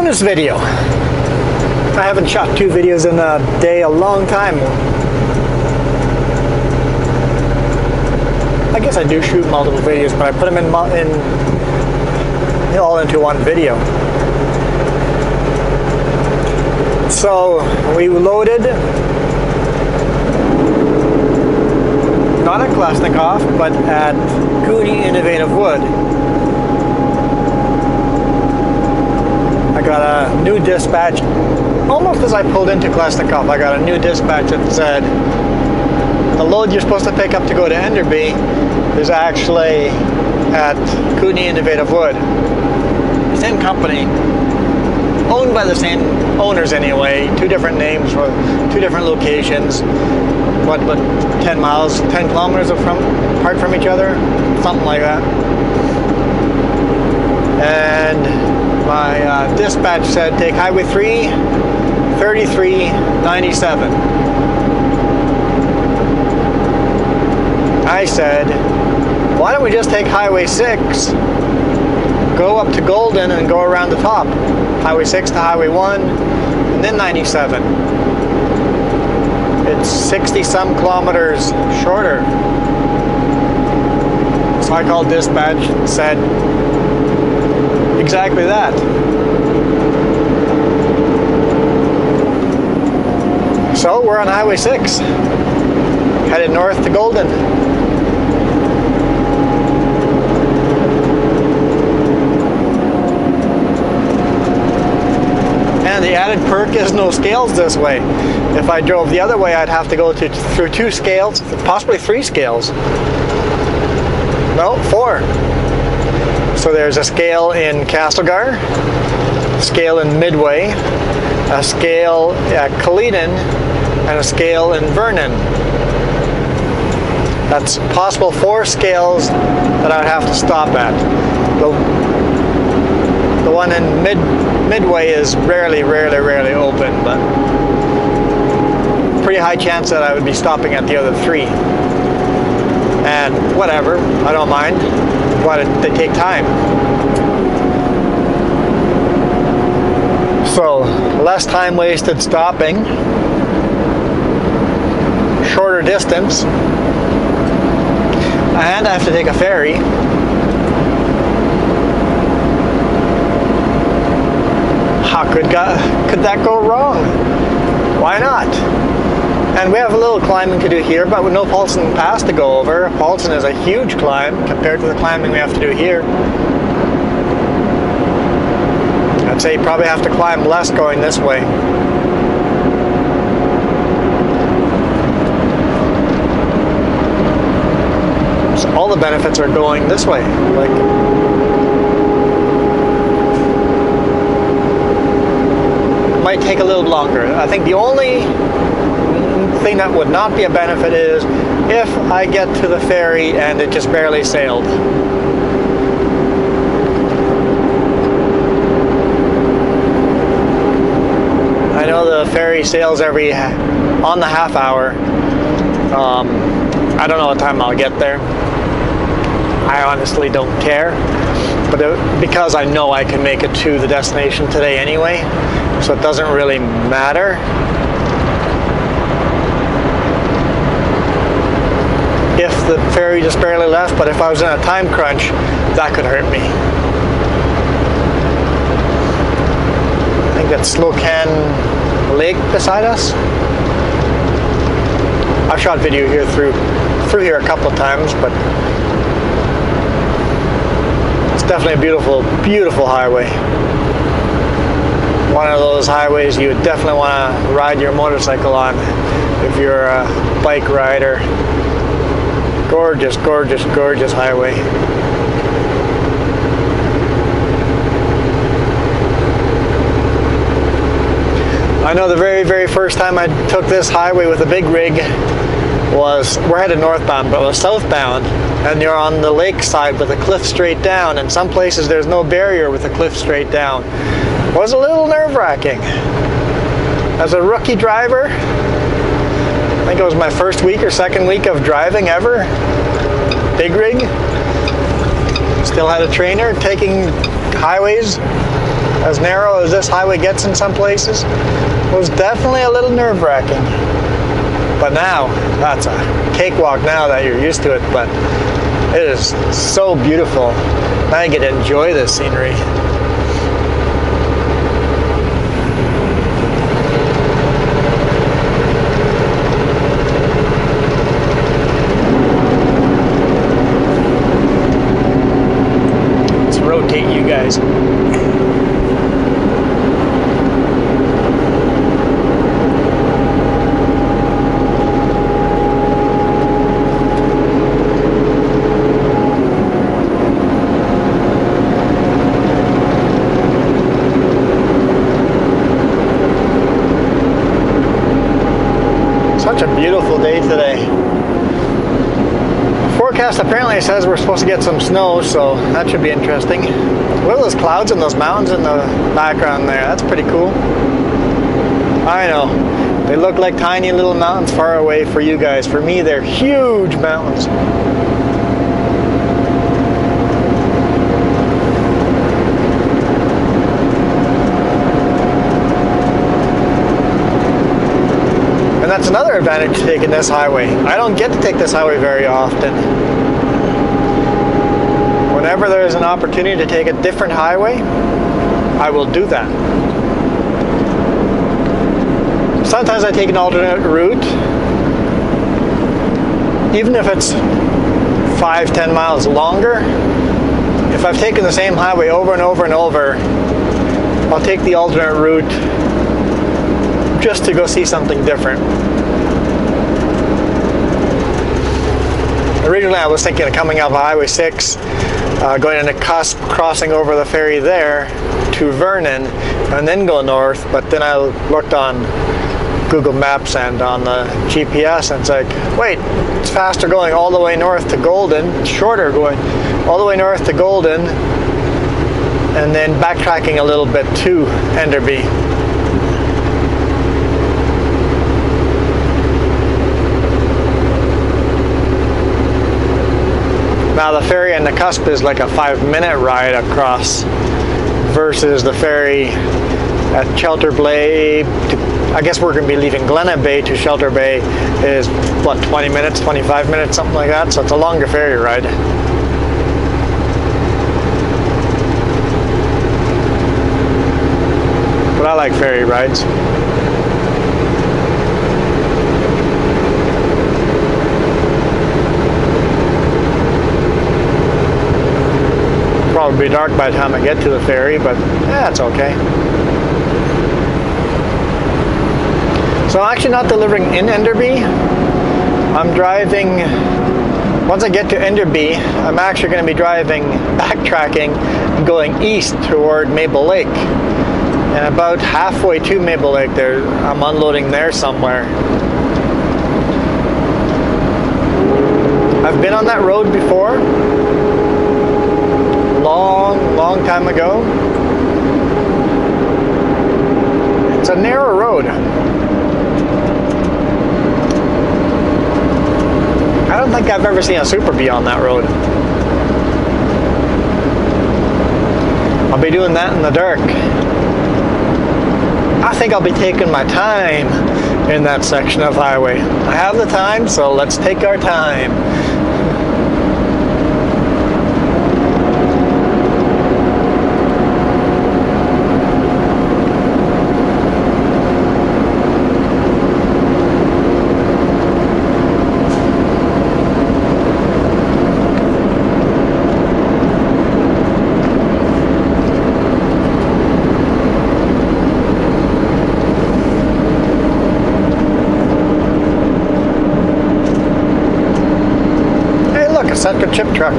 bonus video. I haven't shot 2 videos in a day a long time. I guess I do shoot multiple videos, but I put them in all into one video. So we loaded, not at Klasnikov, but at Kootenay Innovative Wood. I got a new dispatch. Almost as I pulled into Klasnikov, I got a new dispatch that said the load you're supposed to pick up to go to Enderby is actually at Kootenay Innovative Wood. Same company, owned by the same owners anyway, 2 different names for 2 different locations. What 10 miles, 10 kilometers apart from each other? Something like that. And my dispatch said take Highway 3, 3397. I said, why don't we just take Highway 6, go up to Golden and go around the top. Highway 6 to Highway 1, and then 97. It's 60 some kilometers shorter. So I called dispatch and said exactly that. So we're on Highway 6, headed north to Golden. And the added perk is no scales this way. If I drove the other way, I'd have to go through 2 scales, possibly 3 scales. No, 4. So there's a scale in Castlegar, a scale in Midway, a scale at Kootenay, and a scale in Vernon. That's possible 4 scales that I'd have to stop at. The one in Midway is rarely open, but pretty high chance that I would be stopping at the other 3. And whatever, I don't mind, but they take time. So, less time wasted stopping, shorter distance, and I have to take a ferry. How could that go wrong? Why not? And we have a little climbing to do here, but with no Paulson Pass to go over. Paulson is a huge climb compared to the climbing we have to do here. I'd say you probably have to climb less going this way. So all the benefits are going this way. Like, might take a little longer. I think the only thing that would not be a benefit is if I get to the ferry and it just barely sailed. I know the ferry sails on the half hour. I don't know what time I'll get there. I honestly don't care, but because I know I can make it to the destination today anyway, so it doesn't really matter. If the ferry just barely left, but if I was in a time crunch, that could hurt me. I think that's Slocan Lake beside us. I've shot video here through here a couple of times, but it's definitely a beautiful highway. One of those highways you would definitely want to ride your motorcycle on if you're a bike rider. Gorgeous highway. I know the very first time I took this highway with a big rig we're headed northbound, but it was southbound, and you're on the lake side with a cliff straight down, and some places there's no barrier with a cliff straight down. It was a little nerve-wracking. As a rookie driver, I think it was my first week or second week of driving ever, big rig, still had a trainer taking highways. as narrow as this highway gets in some places, was definitely a little nerve-wracking. But now, that's a cakewalk now that you're used to it, but it is so beautiful. Now you get to enjoy this scenery. Let's rotate you guys. Such a beautiful day today. The forecast apparently says we're supposed to get some snow, so that should be interesting. What are those clouds and those mountains in the background there? That's pretty cool. I know. They look like tiny little mountains far away for you guys. For me, they're huge mountains. That's another advantage to taking this highway. I don't get to take this highway very often. Whenever there's an opportunity to take a different highway, I will do that. Sometimes I take an alternate route, even if it's 5-10 miles longer. If I've taken the same highway over and over and over, I'll take the alternate route just to go see something different. Originally I was thinking of coming up Highway 6, going into Cusp, crossing over the ferry there to Vernon, and then go north, but then I looked on Google Maps and on the GPS, and it's like, wait, it's faster going all the way north to Golden, it's shorter going all the way north to Golden, and then backtracking a little bit to Enderby. Now the ferry in the Cusp is like a 5-minute ride across versus the ferry at Shelter Bay. I guess we're going to be leaving Glenna Bay to Shelter Bay is, what, 20 minutes, 25 minutes, something like that. So it's a longer ferry ride. But I like ferry rides. Probably be dark by the time I get to the ferry, but yeah, it's okay. So I'm actually not delivering in Enderby. I'm driving, once I get to Enderby, I'm actually going to be driving, backtracking, and going east toward Maple Lake. And about halfway to Maple Lake, I'm unloading there somewhere. I've been on that road before. Long time ago. It's a narrow road. I don't think I've ever seen a Super Bee on that road. I'll be doing that in the dark. I think I'll be taking my time in that section of highway. I have the time, so let's take our time. Setka chip truck.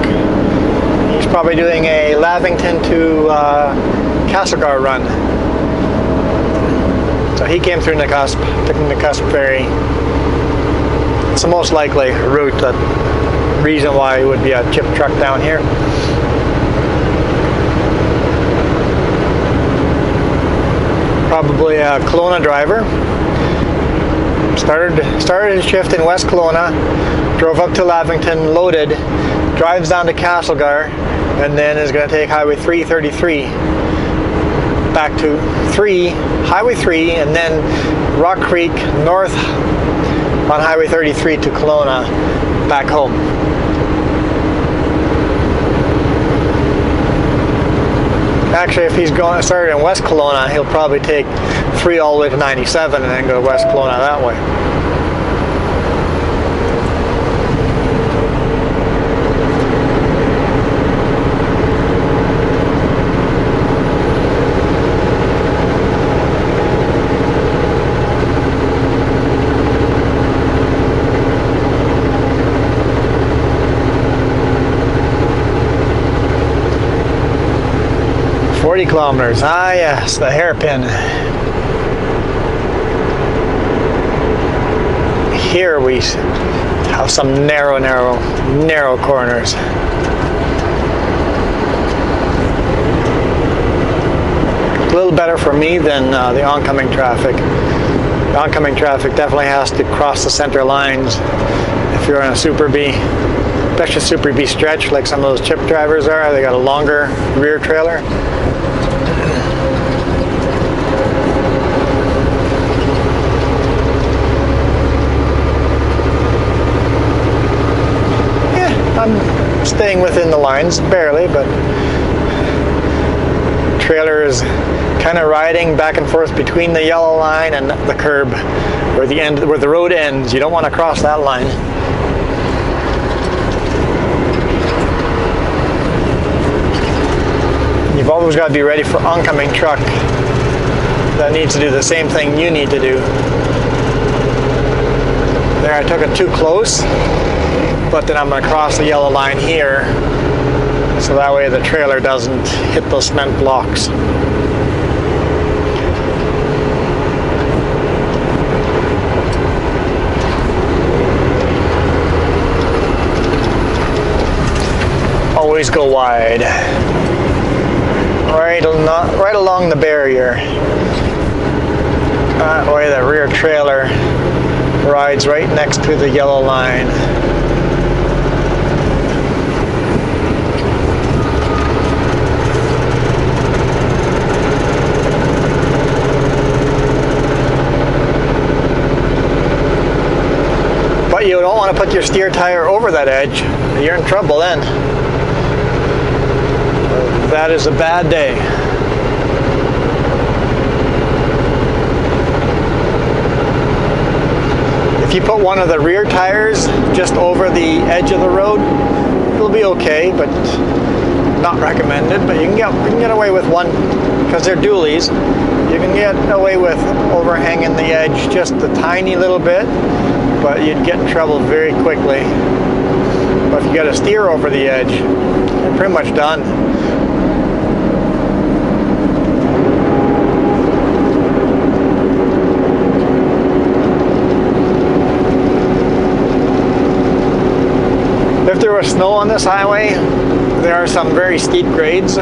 He's probably doing a Lavington to Castlegar run. So he came through the Cusp, taking the Cusp ferry. It's the most likely route, that reason why it would be a chip truck down here. Probably a Kelowna driver. Started his shift in West Kelowna, drove up to Lavington, loaded, drives down to Castlegar, and then is going to take Highway 333 back to Highway 3, and then Rock Creek north on Highway 33 to Kelowna, back home. Actually, if he's started in West Kelowna, he'll probably take 3 all the way to 97 and then go to West Kelowna that way. Kilometers. Ah, yes, the hairpin. Here we have some narrow corners. A little better for me than the oncoming traffic. The oncoming traffic definitely has to cross the center lines if you're on a Super B. Especially Super B stretch, like some of those chip drivers are. They got a longer rear trailer. I'm staying within the lines, barely, but trailer is kind of riding back and forth between the yellow line and the curb, where the road ends. You don't want to cross that line. You've always got to be ready for oncoming truck that needs to do the same thing you need to do. There, I took it too close, but then I'm going to cross the yellow line here, so that way the trailer doesn't hit those cement blocks. Always go wide. Right along the barrier. That way the rear trailer rides right next to the yellow line. But you don't want to put your steer tire over that edge. You're in trouble then. That is a bad day. If you put one of the rear tires just over the edge of the road, it'll be okay, but not recommended. But you can get away with one, because they're dualies. You can get away with overhanging the edge just a tiny little bit, but you'd get in trouble very quickly. But if you got a steer over the edge, you're pretty much done. If there was snow on this highway, there are some very steep grades.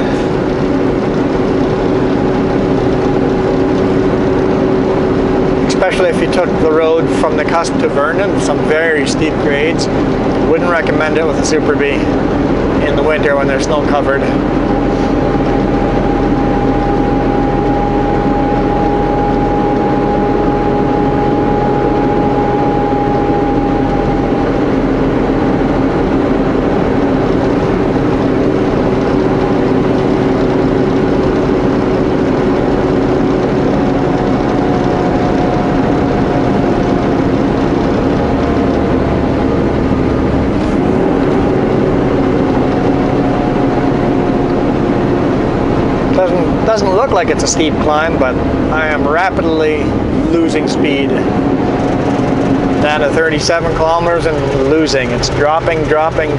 Especially if you took the road from the cusp to Vernon, some very steep grades. Wouldn't recommend it with a Super B in the winter when they're snow covered. Doesn't look like it's a steep climb, but I am rapidly losing speed. Down to 37 kilometers and losing. It's dropping. 30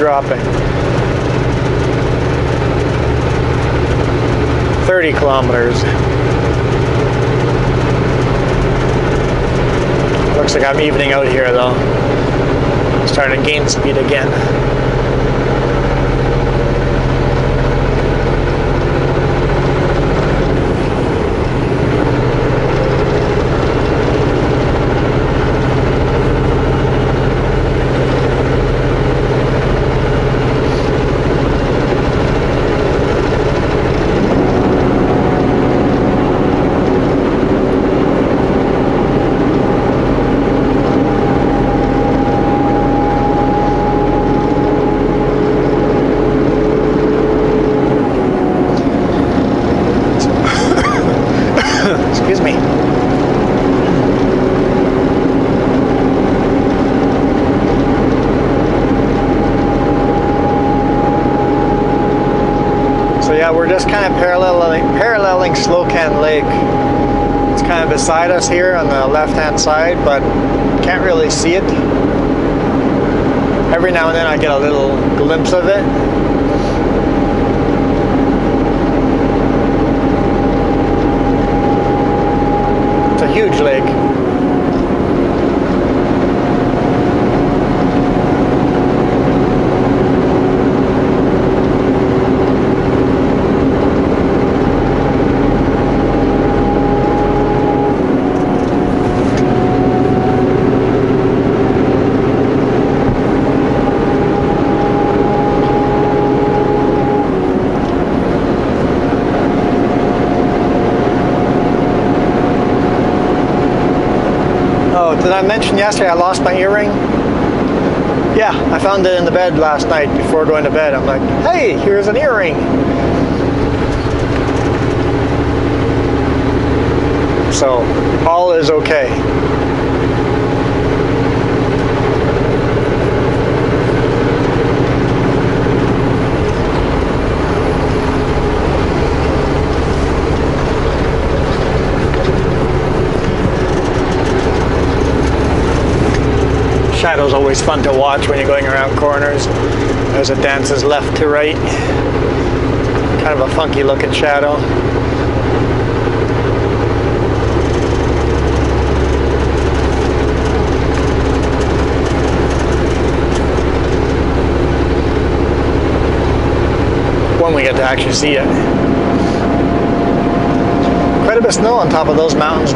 kilometers. Looks like I'm evening out here though. Starting to gain speed again. So yeah, we're just kind of paralleling Slocan Lake. It's kind of beside us here on the left-hand side, but can't really see it. Every now and then I get a little glimpse of it. It's a huge lake. Did I mention yesterday I lost my earring? Yeah, I found it in the bed last night before going to bed. I'm like, hey, here's an earring. So, all is okay. Shadow's always fun to watch when you're going around corners as it dances left to right. Kind of a funky looking shadow. When we get to actually see it. Quite a bit of snow on top of those mountains.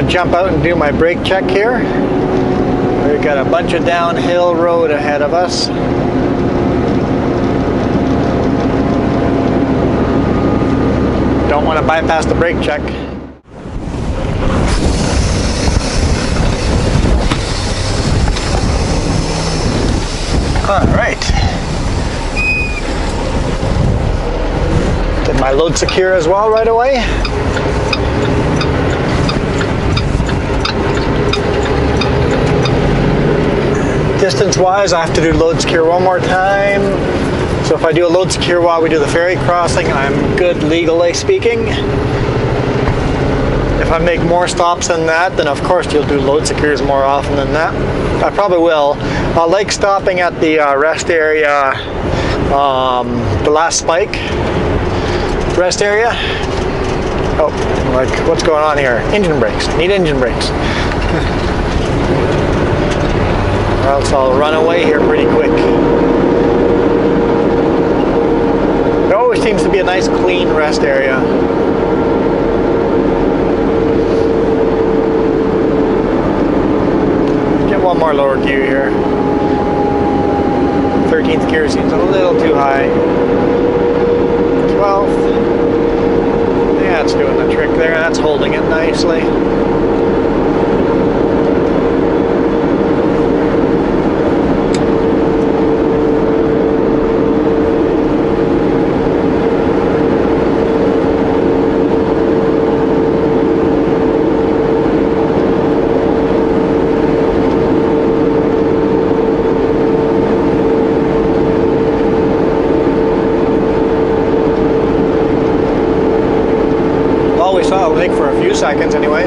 Jump out and do my brake check here. We've got a bunch of downhill road ahead of us. Don't want to bypass the brake check. All right. Did my load secure as well right away. Distance-wise, I have to do load secure one more time. So if I do a load secure while we do the ferry crossing, I'm good legally speaking. If I make more stops than that, then of course you'll do load secures more often than that. I probably will. I like stopping at the rest area, the last spike rest area. Oh, like what's going on here? Engine brakes. Need engine brakes. Or else I'll run away here pretty quick. There always seems to be a nice clean rest area. Get one more lower gear here. 13th gear seems a little too high. 12th. Yeah, it's doing the trick there. That's holding it nicely. For a few seconds anyway.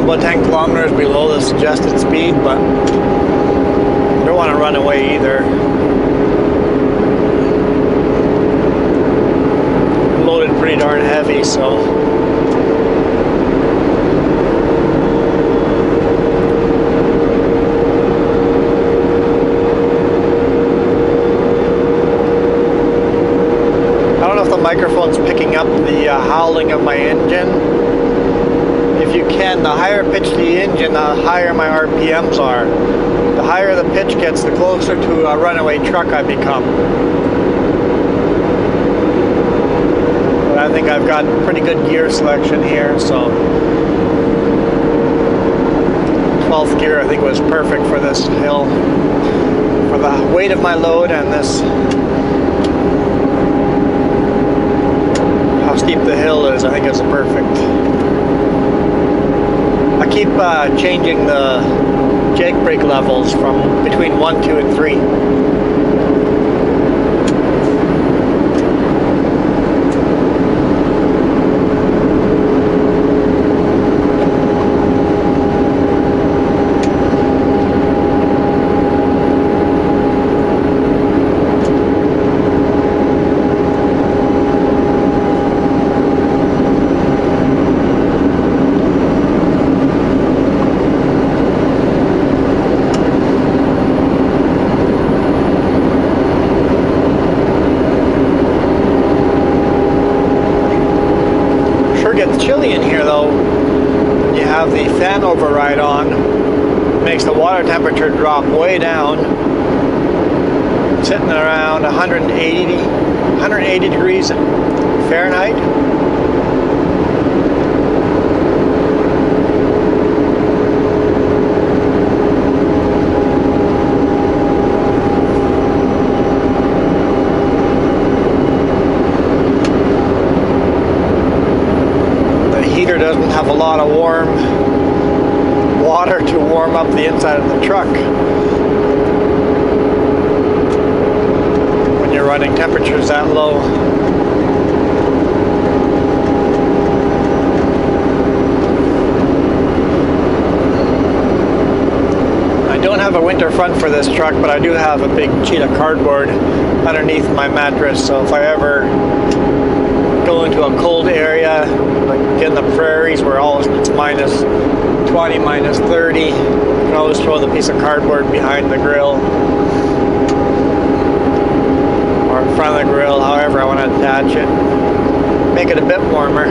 about 10 kilometers below the suggested speed, but don't want to run away either. Loaded pretty darn heavy, so I don't know if the microphone's picking up the howling of my engine. If you can, the higher pitch the engine, the higher my RPMs are. The higher the pitch gets, the closer to a runaway truck I become. But I think I've got pretty good gear selection here, so 12th gear I think was perfect for this hill. For the weight of my load and this, how steep the hill is, I think it's perfect. I keep changing the jake brake levels from between 1, 2, and 3. Chilly in here though. You have the fan override on, makes the water temperature drop way down, sitting around 180 degrees Fahrenheit. Doesn't have a lot of warm water to warm up the inside of the truck when you're running temperatures that low. I don't have a winter front for this truck, but I do have a big sheet of cardboard underneath my mattress, so if I ever go into a cold area, like in the prairies where it's minus 20, minus 30, you can always throw the piece of cardboard behind the grill or in front of the grill, however I want to attach it. Make it a bit warmer.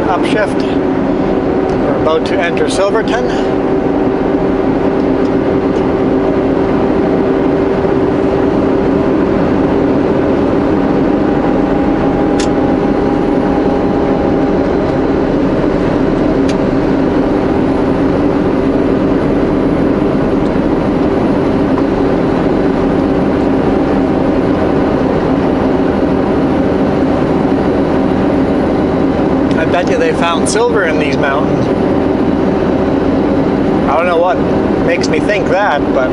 Upshift. We're about to enter Silverton. I bet you they found silver in these mountains. I don't know what makes me think that, but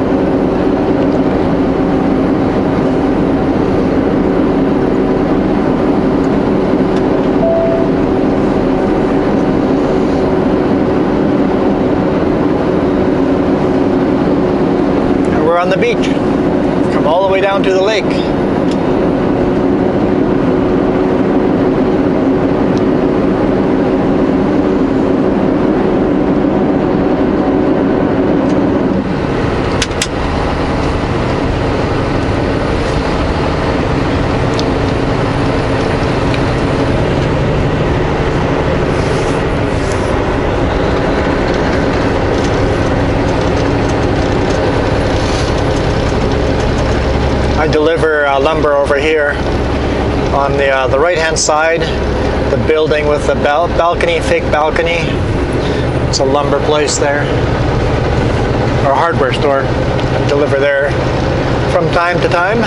and we're on the beach. Come all the way down to the lake. I deliver lumber over here on the right-hand side, the building with the balcony, fake balcony. It's a lumber place there, or a hardware store. I deliver there from time to time.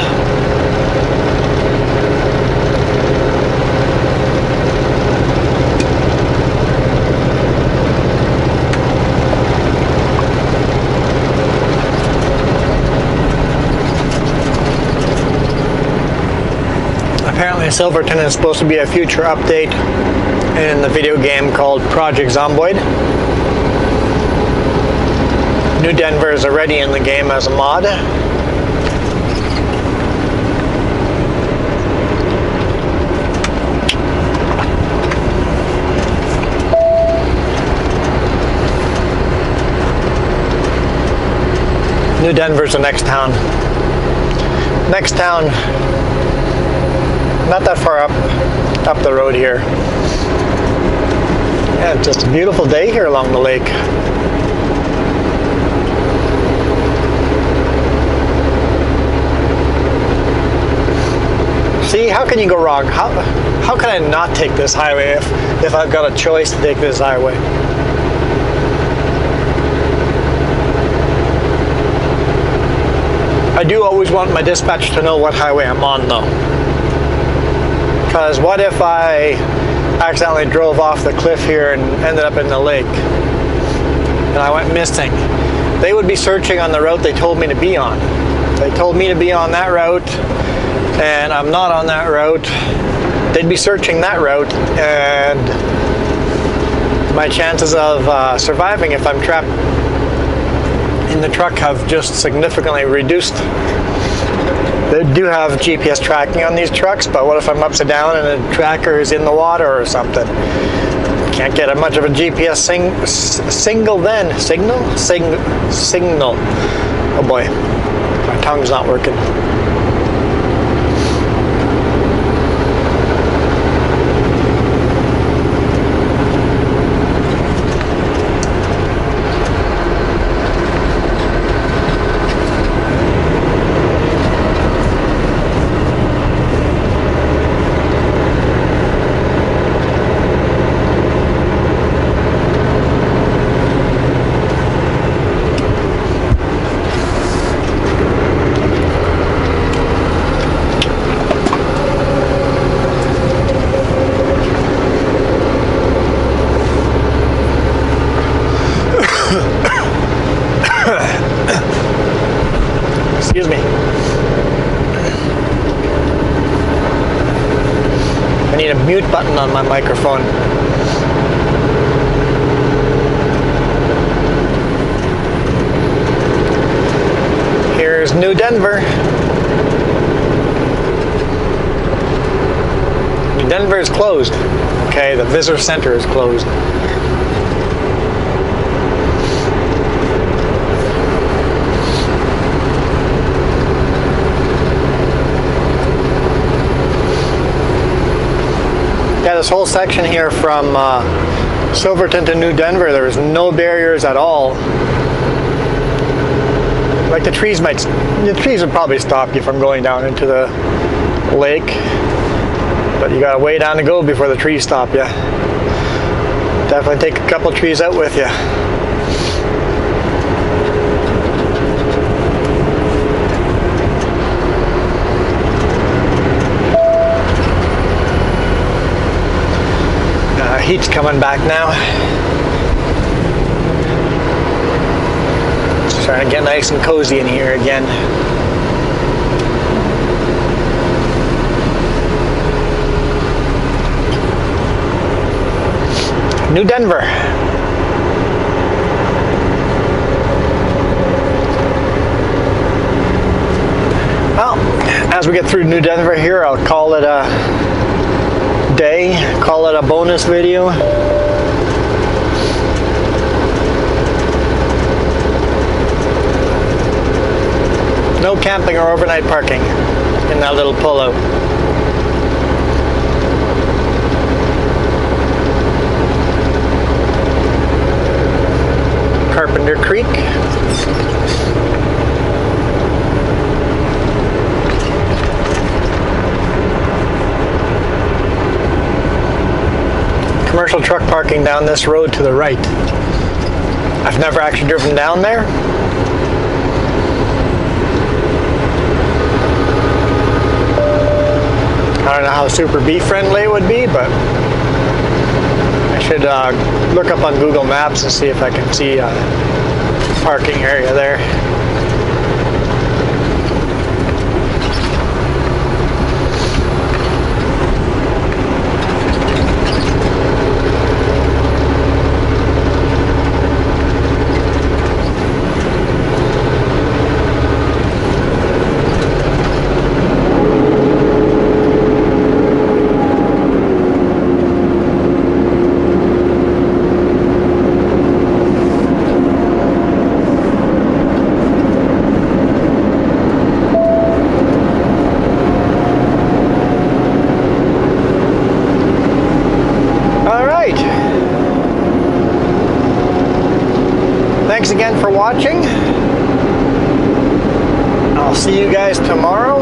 Apparently Silverton is supposed to be a future update in the video game called Project Zomboid. New Denver is already in the game as a mod. New Denver's the next town. Next town, not that far up the road here. Yeah, it's just a beautiful day here along the lake. See, how can you go wrong? How can I not take this highway if I've got a choice to take this highway? I do always want my dispatch to know what highway I'm on though. Because what if I accidentally drove off the cliff here and ended up in the lake and I went missing? They would be searching on the route they told me to be on. They told me to be on that route and I'm not on that route. They'd be searching that route and my chances of surviving if I'm trapped in the truck have just significantly reduced. They do have GPS tracking on these trucks, but what if I'm upside down and the tracker is in the water or something? Can't get much of a GPS signal. Oh boy, my tongue's not working. Excuse me. I need a mute button on my microphone. Here's New Denver. New Denver is closed. Okay, the visitor center is closed. Yeah, this whole section here from Silverton to New Denver, there was no barriers at all. Like the trees would probably stop you from going down into the lake, but you got a way down to go before the trees stop you. Definitely take a couple trees out with you. Heat's coming back now. Just trying to get nice and cozy in here again. New Denver. Well, as we get through New Denver here, I'll call it a day, call it a bonus video. No camping or overnight parking in that little pullout. Carpenter Creek. commercial truck parking down this road to the right. I've never actually driven down there. I don't know how super bee friendly it would be, but I should look up on Google Maps and see if I can see a parking area there. Thanks again for watching. I'll see you guys tomorrow.